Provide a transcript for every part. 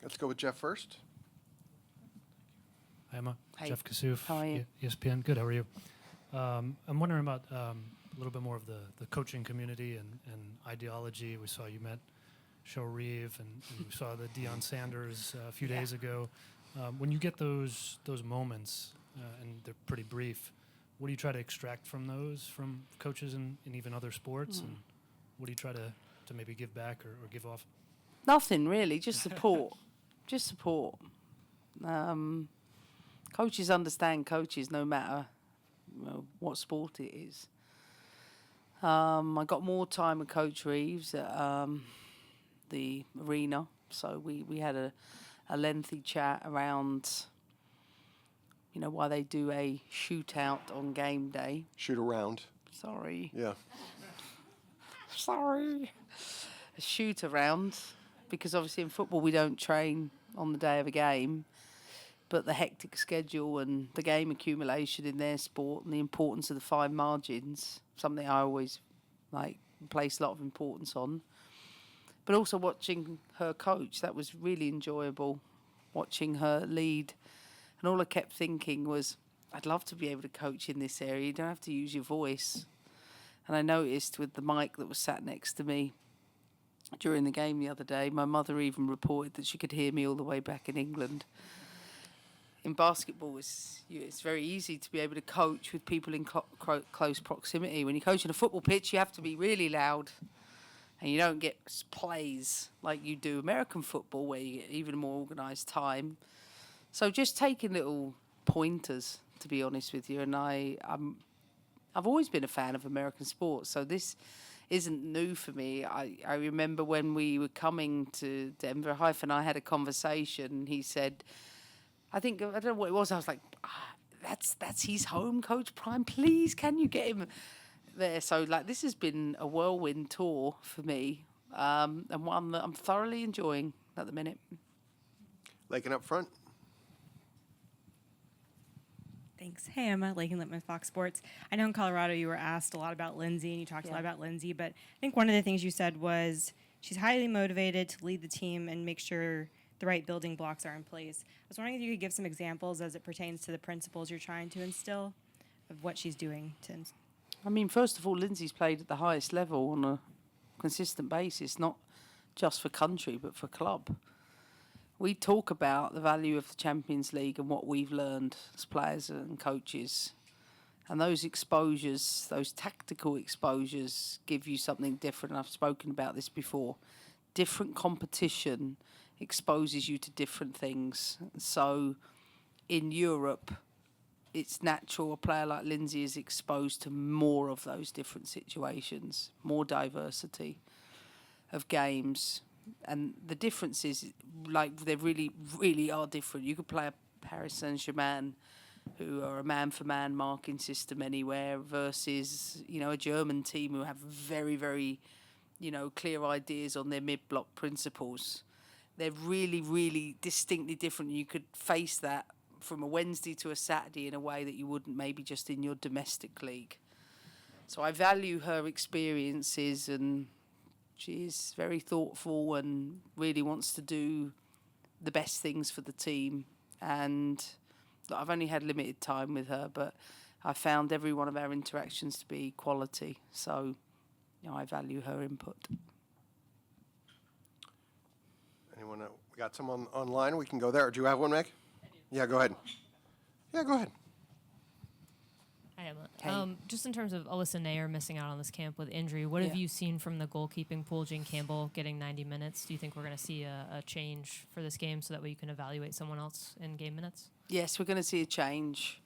Let's go with Jeff first. Hi, Emma. Hey. Jeff Kassouf, How are you? ESPN. Good. How are you? I'm wondering about a little bit more of the coaching community and ideology. We saw you met Show Reeve, and we saw the Deion Sanders a few days ago. When you get those moments, and they're pretty brief, what do you try to extract from those from coaches in even other sports? And what do you try to maybe give back or give off? Nothing really, just support. Just support. Coaches understand coaches no matter what sport it is. I got more time with Coach Reeves at the arena, so we had a lengthy chat around, why they do a shootout on game day. Shoot around. Sorry. Yeah. Sorry. A shoot around, because obviously in football we don't train on the day of a game, but the hectic schedule and the game accumulation in their sport and the importance of the fine margins, something I always place a lot of importance on. But also watching her coach, that was really enjoyable, watching her lead. And all I kept thinking was, I'd love to be able to coach in this area. You don't have to use your voice. And I noticed with the mic that was sat next to me during the game the other day, my mother even reported that she could hear me all the way back in England. In basketball, it's very easy to be able to coach with people in close proximity. When you coach in a football pitch, you have to be really loud, and you don't get plays like you do American football, where you get even more organised time. So just taking little pointers, to be honest with you, and I've always been a fan of American sports, so this isn't new for me. I remember when we were coming to Denver, Hyfe and I had a conversation. He said, I don't know what it was. I was like, that's his home, Coach Prime. Please, can you get him there? So this has been a whirlwind tour for me, and one that I'm thoroughly enjoying at the minute. Lakin up front. Thanks. Hey, Emma, Lakin Lippman, Fox Sports. I know in Colorado you were asked a lot about Lindsay, and you talked a lot about Lindsay, but I think one of the things you said was she's highly motivated to lead the team and make sure the right building blocks are in place. I was wondering if you could give some examples as it pertains to the principles you're trying to instill of what she's doing. First of all, Lindsay's played at the highest level on a consistent basis, not just for country, but for club. We talk about the value of the Champions League and what we've learned as players and coaches. And those exposures, those tactical exposures, give you something different. I've spoken about this before. Different competition exposes you to different things. So in Europe, it's natural a player like Lindsay is exposed to more of those different situations, more diversity of games. And the difference is, they really, really are different. You could play a Paris Saint-Germain, who are a man-for-man marking system anywhere, versus, a German team who have very, very, clear ideas on their mid-block principles. They're really, really distinctly different. You could face that from a Wednesday to a Saturday in a way that you wouldn't maybe just in your domestic league. So I value her experiences, and she is very thoughtful and really wants to do the best things for the team. And I've only had limited time with her, but I found every one of our interactions to be quality. So, I value her input. Anyone? We got some online. We can go there. Do you have one, Meg? Yeah, go ahead. Yeah, go ahead. Hi, Emma. Hey. Just in terms of Alyssa Nair missing out on this camp with injury, what have you seen from the goalkeeping pool? Jane Campbell getting 90 minutes. Do you think we're going to see a change for this game so that way you can evaluate someone else in game minutes? Yes, we're going to see a change.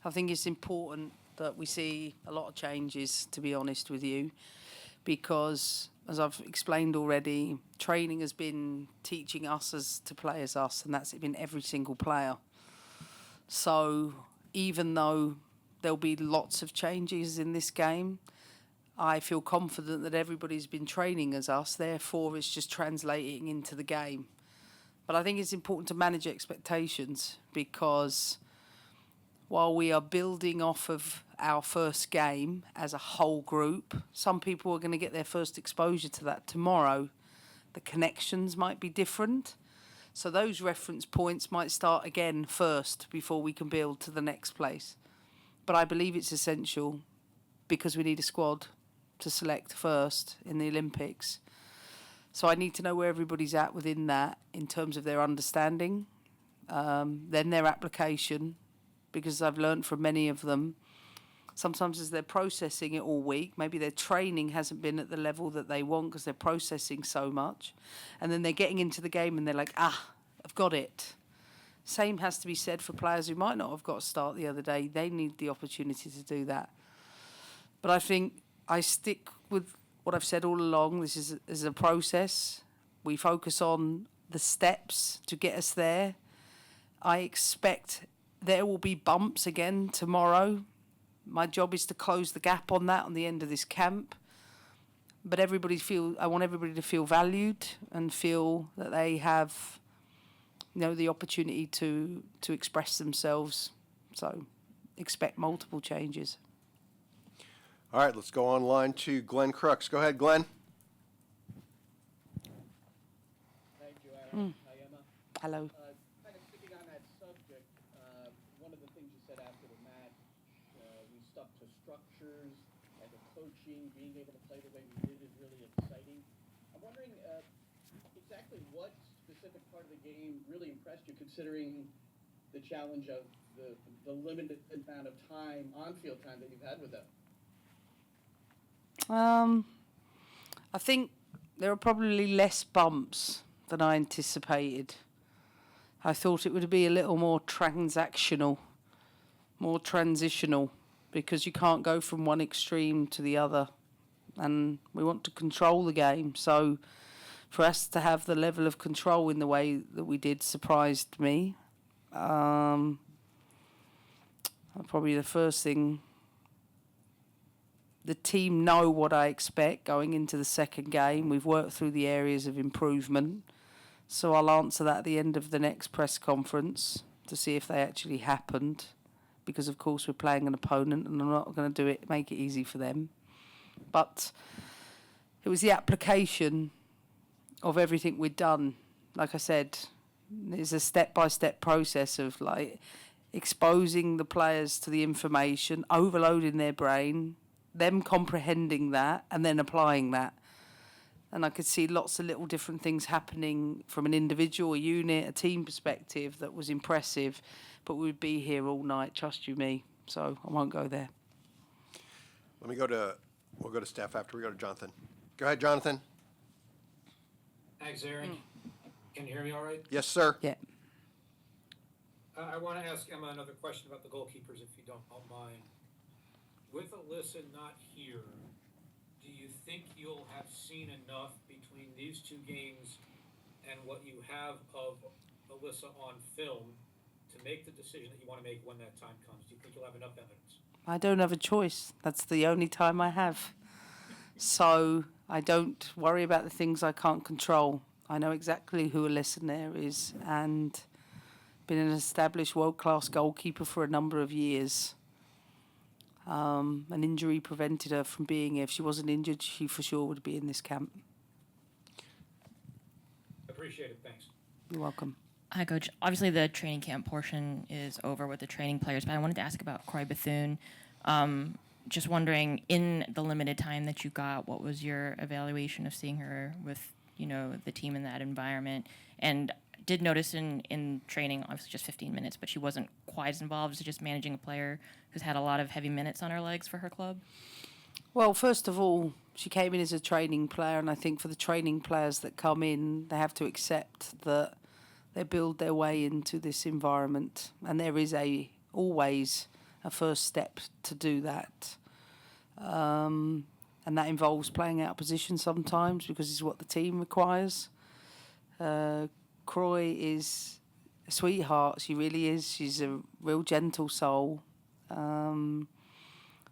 I think it's important that we see a lot of changes, to be honest with you, because, as I've explained already, training has been teaching us as to play as us, and that's been every single player. So even though there'll be lots of changes in this game, I feel confident that everybody's been training as us, therefore it's just translating into the game. But I think it's important to manage expectations, because while we are building off of our first game as a whole group, some people are going to get their first exposure to that tomorrow. The connections might be different. So those reference points might start again first before we can build to the next place. But I believe it's essential because we need a squad to select first in the Olympics. So I need to know where everybody's at within that in terms of their understanding, then their application, because I've learned from many of them, sometimes as they're processing it all week, maybe their training hasn't been at the level that they want because they're processing so much. And then they're getting into the game and they're like, I've got it. Same has to be said for players who might not have got a start the other day. They need the opportunity to do that. But I think I stick with what I've said all along. This is a process. We focus on the steps to get us there. I expect there will be bumps again tomorrow. My job is to close the gap on that on the end of this camp. But I want everybody to feel valued and feel that they have, the opportunity to express themselves. So expect multiple changes. All right, let's go online to Glenn Crooks. Go ahead, Glenn. Thank you, Aaron. Hi, Emma. Hello. Kind of sticking on that subject, one of the things you said after the match, we stuck to structures and the coaching, being able to play the way we did is really exciting. I'm wondering exactly what specific part of the game really impressed you, considering the challenge of the limited amount of time, on-field time that you've had with them. I think there are probably less bumps than I anticipated. I thought it would be a little more transactional, more transitional, because you can't go from one extreme to the other. And we want to control the game. So for us to have the level of control in the way that we did surprised me. Probably the first thing. The team know what I expect going into the second game. We've worked through the areas of improvement. So I'll answer that at the end of the next press conference to see if they actually happened. Because, of course, we're playing an opponent and I'm not going to make it easy for them. But it was the application of everything we'd done. Like I said, it's a step-by-step process of exposing the players to the information, overloading their brain, them comprehending that and then applying that. And I could see lots of little different things happening from an individual, a unit, a team perspective that was impressive, but we'd be here all night, trust you me, so I won't go there. We'll go to staff after we go to Jonathan. Go ahead, Jonathan. Thanks, Aaron. Can you hear me all right? Yes, sir. Yeah. I want to ask Emma another question about the goalkeepers, if you don't mind. With Alyssa not here, do you think you'll have seen enough between these two games and what you have of Alyssa on film to make the decision that you want to make when that time comes? Do you think you'll have enough evidence? I don't have a choice. That's the only time I have. So I don't worry about the things I can't control. I know exactly who Alyssa Nair is and been an established world-class goalkeeper for a number of years. An injury prevented her from being here. If she wasn't injured, she for sure would be in this camp. Appreciate it. Thanks. You're welcome. Hi, Coach. Obviously, the training camp portion is over with the training players, but I wanted to ask about Croy Bethune. Just wondering, in the limited time that you got, what was your evaluation of seeing her with, the team in that environment? And did notice in training, obviously just 15 minutes, but she wasn't quite as involved as just managing a player who's had a lot of heavy minutes on her legs for her club. Well, first of all, she came in as a training player, and I think for the training players that come in, they have to accept that they build their way into this environment, and there is always a first step to do that. And that involves playing out of position sometimes because it's what the team requires. Croy is a sweetheart. She really is. She's a real gentle soul.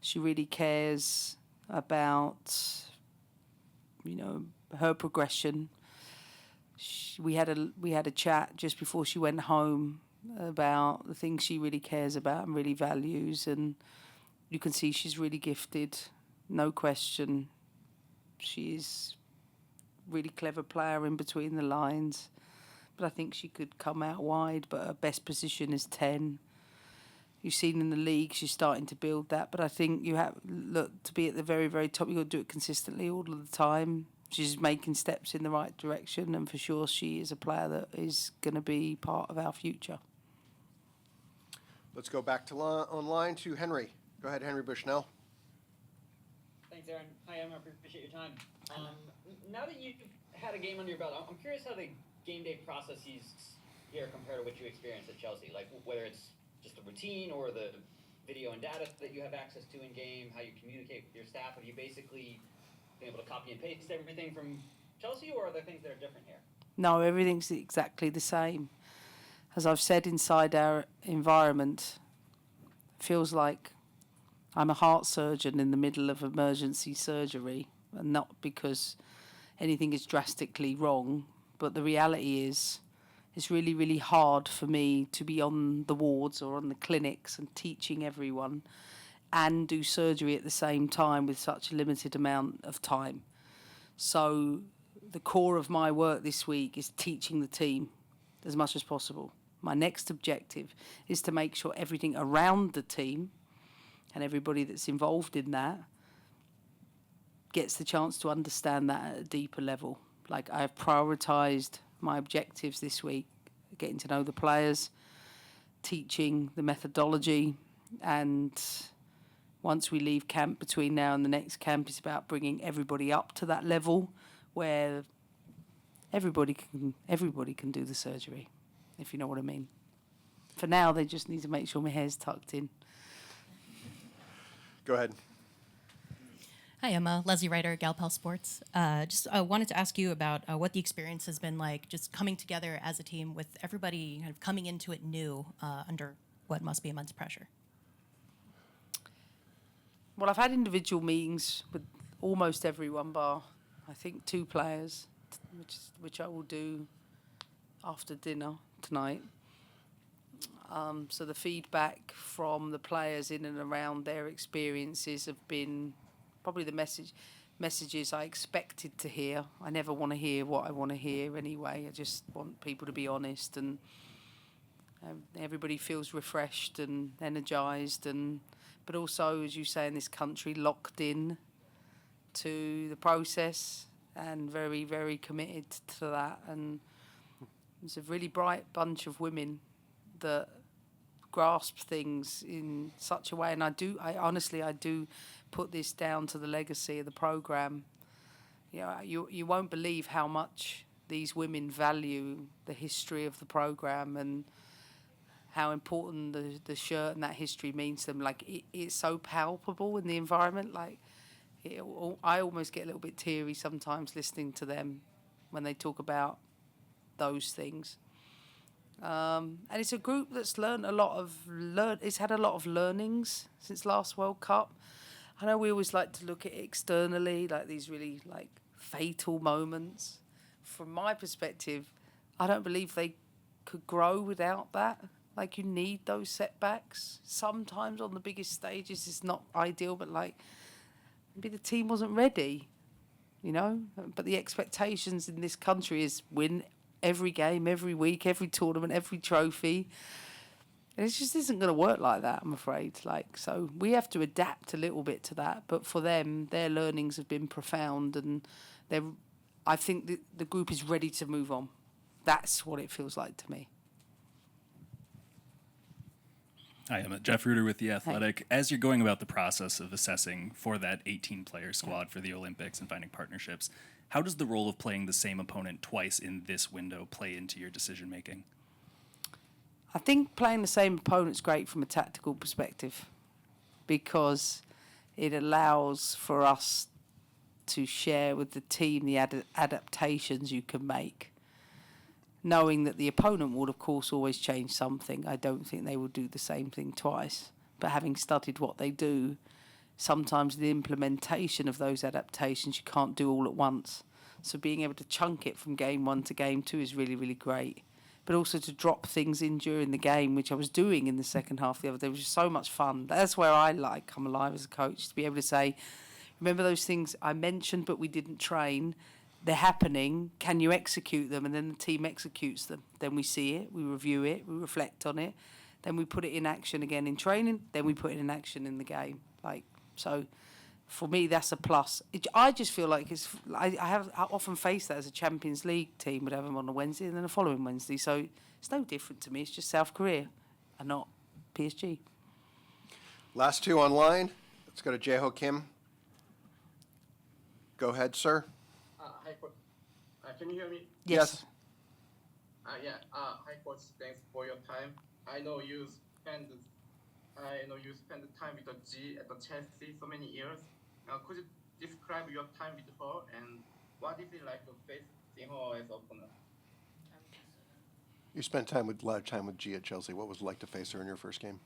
She really cares about, her progression. We had a chat just before she went home about the things she really cares about and really values, and you can see she's really gifted, no question. She's really clever player in between the lines, but I think she could come out wide, but her best position is 10. You've seen in the league she's starting to build that, but I think you have to be at the very, very top. You've got to do it consistently all of the time. She's making steps in the right direction, and for sure she is a player that is going to be part of our future. Let's go back to online to Henry. Go ahead, Henry Bushnell. Thanks, Aaron. Hi, Emma. Appreciate your time. Now that you've had a game under your belt, I'm curious how the game day processes here compare to what you experienced at Chelsea. Like whether it's just a routine or the video and data that you have access to in game, how you communicate with your staff. Have you basically been able to copy and paste everything from Chelsea, or are there things that are different here? No, everything's exactly the same. As I've said, inside our environment, it feels like I'm a heart surgeon in the middle of emergency surgery, and not because anything is drastically wrong, but the reality is it's really, really hard for me to be on the wards or on the clinics and teaching everyone and do surgery at the same time with such a limited amount of time. So the core of my work this week is teaching the team as much as possible. My next objective is to make sure everything around the team and everybody that's involved in that gets the chance to understand that at a deeper level. Like, I have prioritised my objectives this week, getting to know the players, teaching the methodology, and once we leave camp, between now and the next camp, it's about bringing everybody up to that level where everybody can do the surgery, if you know what I mean. For now, they just need to make sure my hair's tucked in. Go ahead. Hi, I'm Leslie Ryder, Galpel Sports. Just wanted to ask you about what the experience has been like, just coming together as a team with everybody kind of coming into it new under what must be immense pressure. Well, I've had individual meetings with almost everyone bar, I think, 2 players, which I will do after dinner tonight. So the feedback from the players in and around their experiences have been probably the messages I expected to hear. I never want to hear what I want to hear anyway. I just want people to be honest, and everybody feels refreshed and energised, but also, as you say, in this country, locked in to the process and very, very committed to that. And it's a really bright bunch of women that grasp things in such a way, and I honestly put this down to the legacy of the programme. You know, you won't believe how much these women value the history of the programme and how important the shirt and that history means to them. Like, it's so palpable in the environment. Like, I almost get a little bit teary sometimes listening to them when they talk about those things. And it's a group that's learned a lot it's had a lot of learnings since last World Cup. I know we always like to look at it externally, like these really like fatal moments. From my perspective, I don't believe they could grow without that. Like, you need those setbacks. Sometimes on the biggest stages it's not ideal, but like maybe the team wasn't ready, you know? But the expectations in this country is win every game, every week, every tournament, every trophy. And it just isn't going to work like that, I'm afraid. Like, so we have to adapt a little bit to that. But for them, their learnings have been profound, and I think the group is ready to move on. That's what it feels like to me. Hi, I'm Jeff Reuter with The Athletic. As you're going about the process of assessing for that 18-player squad for the Olympics and finding partnerships, how does the role of playing the same opponent twice in this window play into your decision-making? I think playing the same opponent's great from a tactical perspective, because it allows for us to share with the team the adaptations you can make, knowing that the opponent will, of course, always change something. I don't think they will do the same thing twice. But having studied what they do, sometimes the implementation of those adaptations you can't do all at once. So being able to chunk it from game 1 to game 2 is really, really great. But also to drop things in during the game, which I was doing in the second half the other day, which was so much fun. That's where I come alive as a coach, to be able to say, remember those things I mentioned but we didn't train? they're happening. Can you execute them? And then the team executes them. Then we see it, we review it, we reflect on it. Then we put it in action again in training. Then we put it in action in the game. So, for me, that's a plus. I just feel like I often face that as a Champions League team would have them on a Wednesday and then the following Wednesday. So it's no different to me. It's just South Korea and not PSG. Last two online. Let's go to Jae-ho Kim. Go ahead, sir. Hi, coach. Can you hear me? Yes. Hi, coach. Thanks for your time. I know you spend time with the G at the Chelsea so many years. Could you describe your time with her and what is it like to facing her as opponent? You spent a lot of time with G at Chelsea. What was it like to face her in your first game?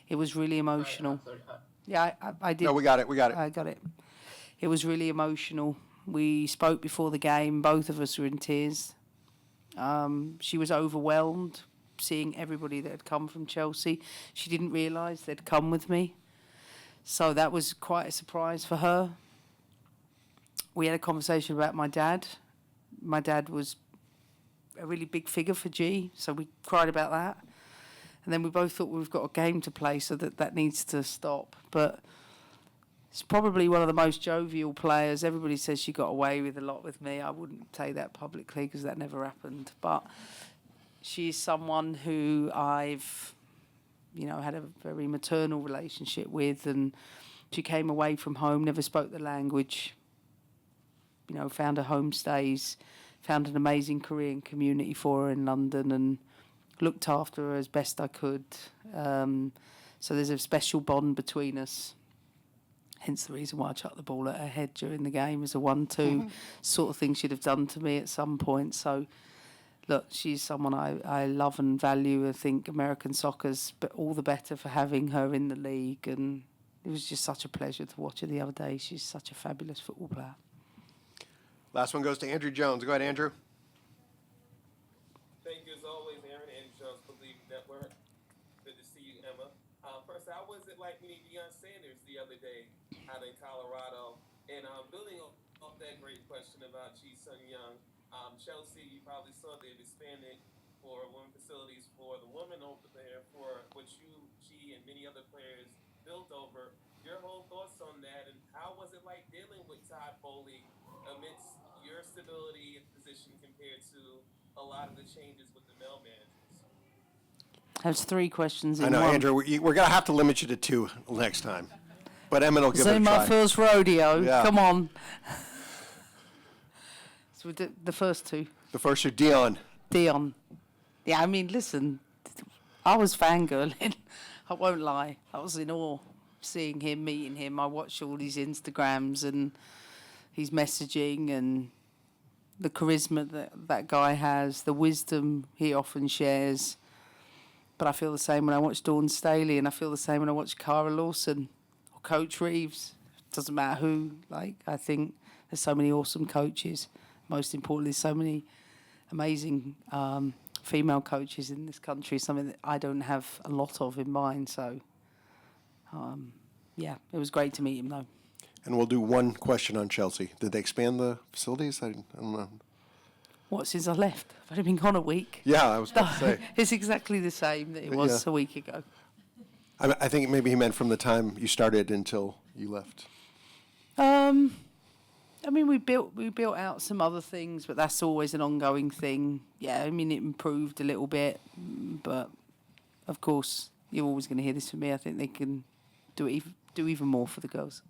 It was really emotional. Yeah, I did. No, we got it. I got it. It was really emotional. We spoke before the game. Both of us were in tears. She was overwhelmed seeing everybody that had come from Chelsea. She didn't realise they'd come with me. So that was quite a surprise for her. We had a conversation about my dad. My dad was a really big figure for G, so we cried about that. And then we both thought we've got a game to play, so that needs to stop. But it's probably one of the most jovial players. Everybody says she got away with a lot with me. I wouldn't say that publicly because that never happened. But she's someone who I've, had a very maternal relationship with, and she came away from home, never spoke the language, found her homestays, found an amazing Korean community for her in London, and looked after her as best I could. So there's a special bond between us. Hence the reason why I chucked the ball at her head during the game as a 1-2 sort of thing she'd have done to me at some point. So, look, she's someone I love and value. I think American soccer's all the better for having her in the league. And it was just such a pleasure to watch her the other day. She's such a fabulous football player. Last one goes to Andrew Jones. Go ahead, Andrew. Thank you as always, Aaron. Andrew Jones, Believe Network. Good to see you, Emma. First, how was it like meeting Deion Sanders the other day out in Colorado? And building off that great question about Chi Sun Young, Chelsea, you probably saw they've expanded for women facilities for the women over there, for what you, Chi, and many other players built over. Your whole thoughts on that, and how was it like dealing with Todd Bowley amidst your stability and position compared to a lot of the changes with the male managers? That's 3 questions in I know, one. Andrew, we're going to have to limit you to 2 next time. But Emmett will give This it a ain't try. my first rodeo. Yeah. Come on. So we did the first 2. The first 2, Dion. Dion. Yeah, I mean, listen, I was fangirling. I won't lie. I was in awe seeing him, meeting him. I watched all his Instagrams and his messaging and the charisma that guy has, the wisdom he often shares. But I feel the same when I watch Dawn Staley, and I feel the same when I watch Cara Lawson or Coach Reeves. Doesn't matter who. I think there's so many awesome coaches. Most importantly, so many amazing female coaches in this country, something that I don't have a lot of in mind. So, yeah, it was great to meet him, though. And we'll do one question on Chelsea. Did they expand the facilities? I don't know. What, since I left? I've only been gone a week. Yeah, I was about to say. It's exactly the same that it was a week ago. I think maybe he meant from the time you started until you left. I mean, we built out some other things, but that's always an ongoing thing. Yeah, I mean, it improved a little bit, but of course, you're always going to hear this from me. I think they can do even more for the girls.